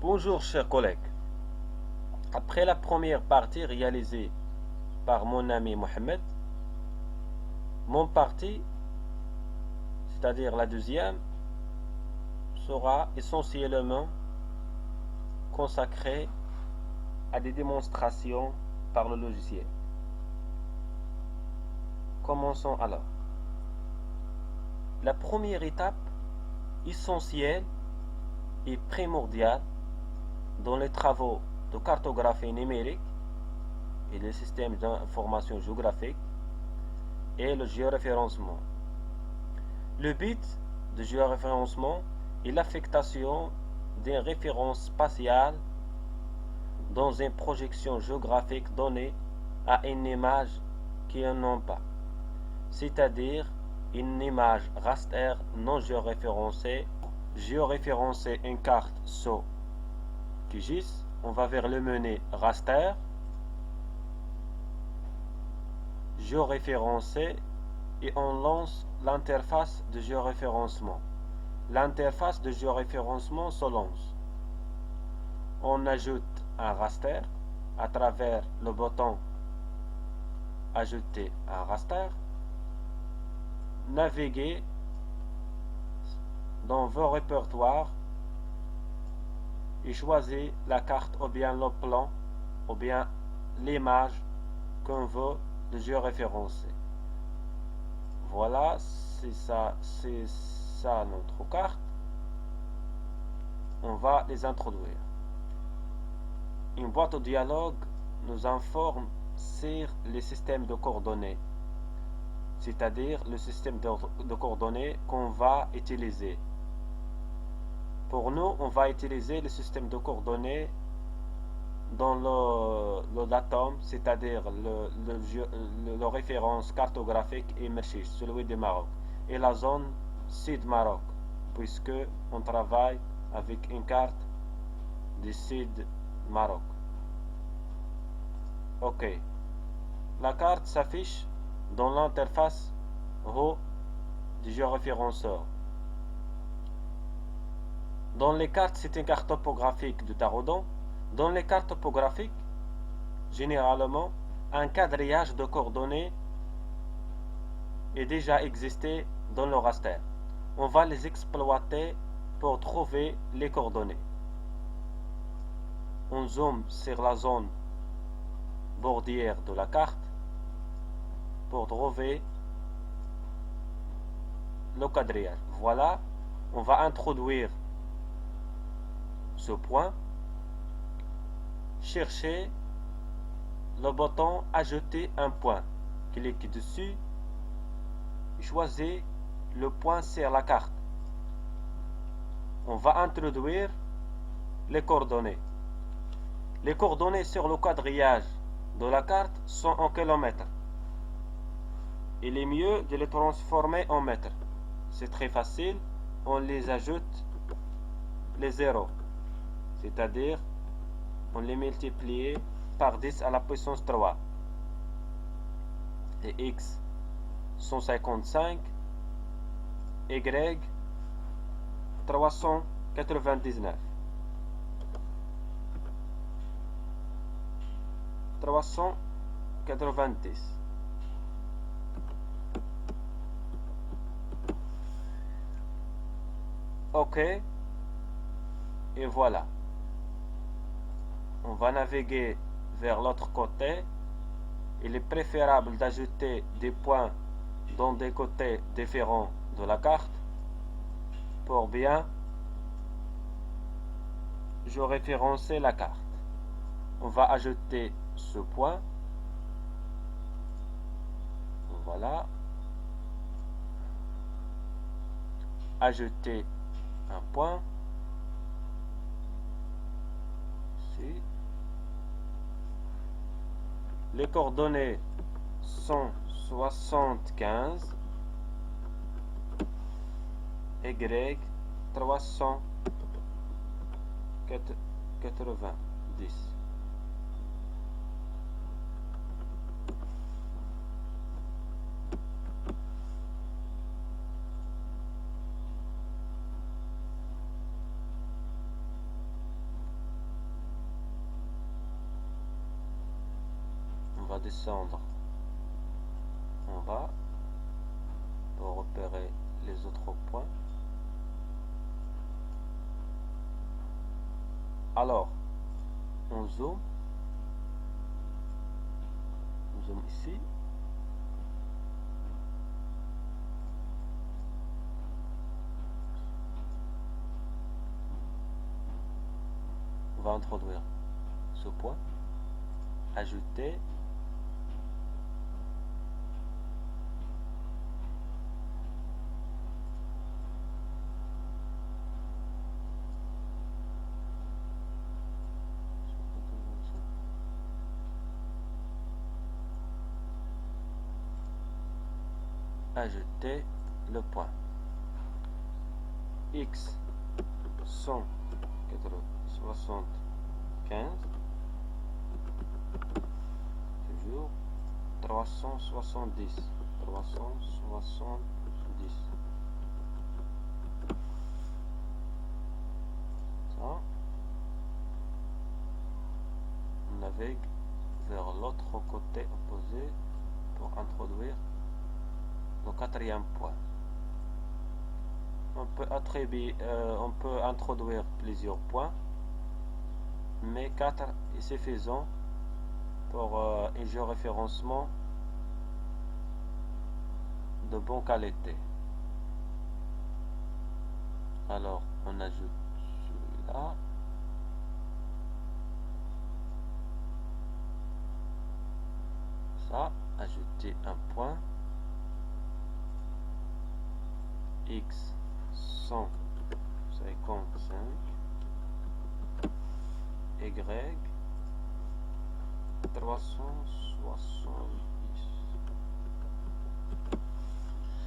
Bonjour chers collègues. Après la première partie réalisée par mon ami Mohamed, mon parti, c'est-à-dire la deuxième, sera essentiellement consacré à des démonstrations par le logiciel. Commençons alors. La première étape essentielle et primordiale dans les travaux de cartographie numérique et les systèmes d'information géographique est le géoréférencement. Le but de géoréférencement est l'affectation d'une référence spatiale dans une projection géographique donnée à une image qui n'en pas, c'est-à-dire une image raster non géoréférencée. Géoréférencer une carte SO QGIS, on va vers le menu raster, géoréférencer et on lance l'interface de géoréférencement. L'interface de géoréférencement se lance. On ajoute un raster à travers le bouton Ajouter un raster. Naviguez dans vos répertoires et choisissez la carte ou bien le plan ou bien l'image qu'on veut de géoréférencer. Voilà, c'est ça notre carte. On va les introduire. Une boîte de dialogue nous informe sur les systèmes de coordonnées, c'est-à-dire le système de coordonnées qu'on va utiliser. Pour nous, on va utiliser le système de coordonnées dans le datum, c'est-à-dire le référence cartographique émergée, celui du Maroc, et la zone Sud-Maroc, puisque on travaille avec une carte du Sud-Maroc. Ok. La carte s'affiche dans l'interface haut du géoréférenceur. Dans les cartes, c'est une carte topographique de Tarodon. Dans les cartes topographiques, généralement, un quadrillage de coordonnées est déjà existé dans le raster. On va les exploiter pour trouver les coordonnées. On zoome sur la zone bordière de la carte pour trouver le quadrillage. Voilà, on va introduire ce point, chercher le bouton Ajouter un point. Cliquez dessus, choisissez le point sur la carte. On va introduire les coordonnées. Les coordonnées sur le quadrillage de la carte sont en kilomètres. Il est mieux de les transformer en mètres. C'est très facile, on les ajoute les zéros, c'est-à-dire on les multiplie par 10 à la puissance 3. Et x 155, y 399. 390. OK. Et voilà. On va naviguer vers l'autre côté. Il est préférable d'ajouter des points dans des côtés différents de la carte pour bien géoréférencer la carte. On va ajouter ce point. Voilà. Ajouter un point. Ici. Les coordonnées sont 75, Y 390. descendre en bas pour repérer les autres points. Alors, on zoome ici. On va introduire ce point, ajouter, ajouter le point x 175, toujours 370. Ça, on navigue vers l'autre côté opposé pour introduire le quatrième point. On peut introduire plusieurs points, mais 4 est suffisant pour un géoréférencement de bonne qualité. Alors on ajoute celui-là. Ça, ajouter un point x 155, y 370.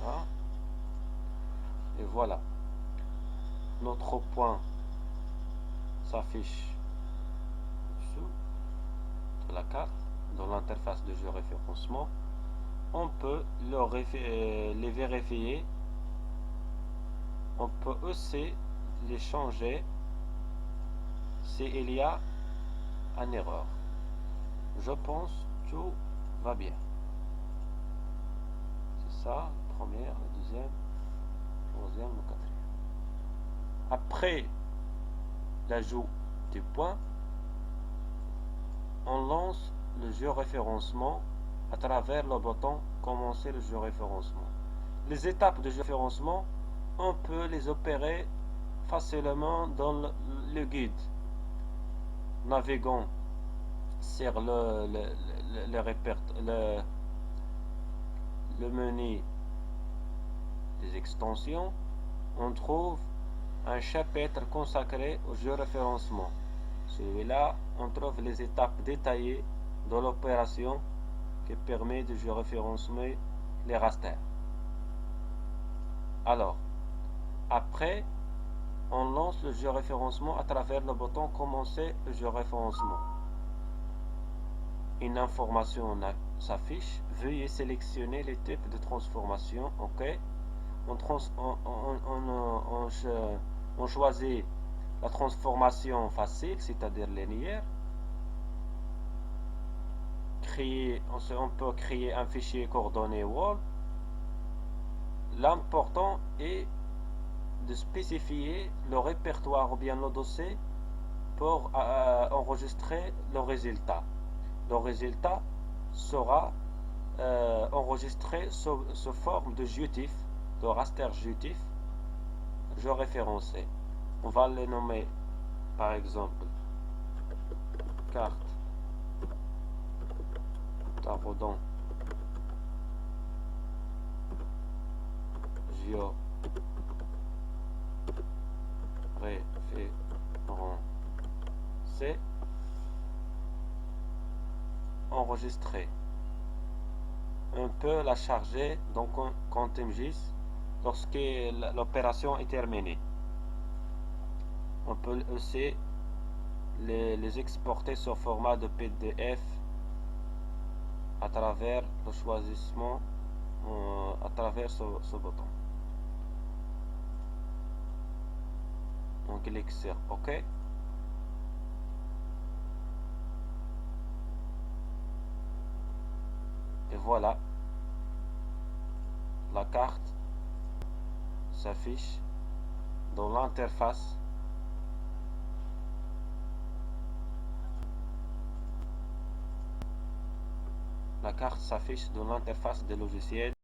Ça, et voilà, notre point s'affiche dessous de la carte dans l'interface de géoréférencement. On peut les vérifier. On peut aussi les changer s'il y a une erreur. Je pense que tout va bien. C'est ça, la première, la deuxième, la troisième, la quatrième. Après l'ajout des points, on lance le géoréférencement à travers le bouton Commencer le géoréférencement. Les étapes de géoréférencement, on peut les opérer facilement dans le guide. Naviguons sur le menu des extensions, on trouve un chapitre consacré au géoréférencement. Celui-là, on trouve les étapes détaillées de l'opération qui permet de géoréférencer les rasters. Alors, après, on lance le géoréférencement à travers le bouton Commencer le géoréférencement. Une information s'affiche. Veuillez sélectionner les types de transformation. OK. On choisit la transformation facile, c'est-à-dire linéaire. On peut créer un fichier coordonné Word. L'important est de spécifier le répertoire ou bien le dossier pour enregistrer le résultat. Le résultat sera enregistré sous forme de GIF, de raster GIF géoréférencé. On va les nommer par exemple carte Taraudon géoréférencé enregistré. On peut la charger dans ContemGIS lorsque l'opération est terminée. On peut aussi les exporter sous format de PDF à travers le choisissement à travers ce bouton. On clique sur OK. voilà, la carte s'affiche dans l'interface des logiciels.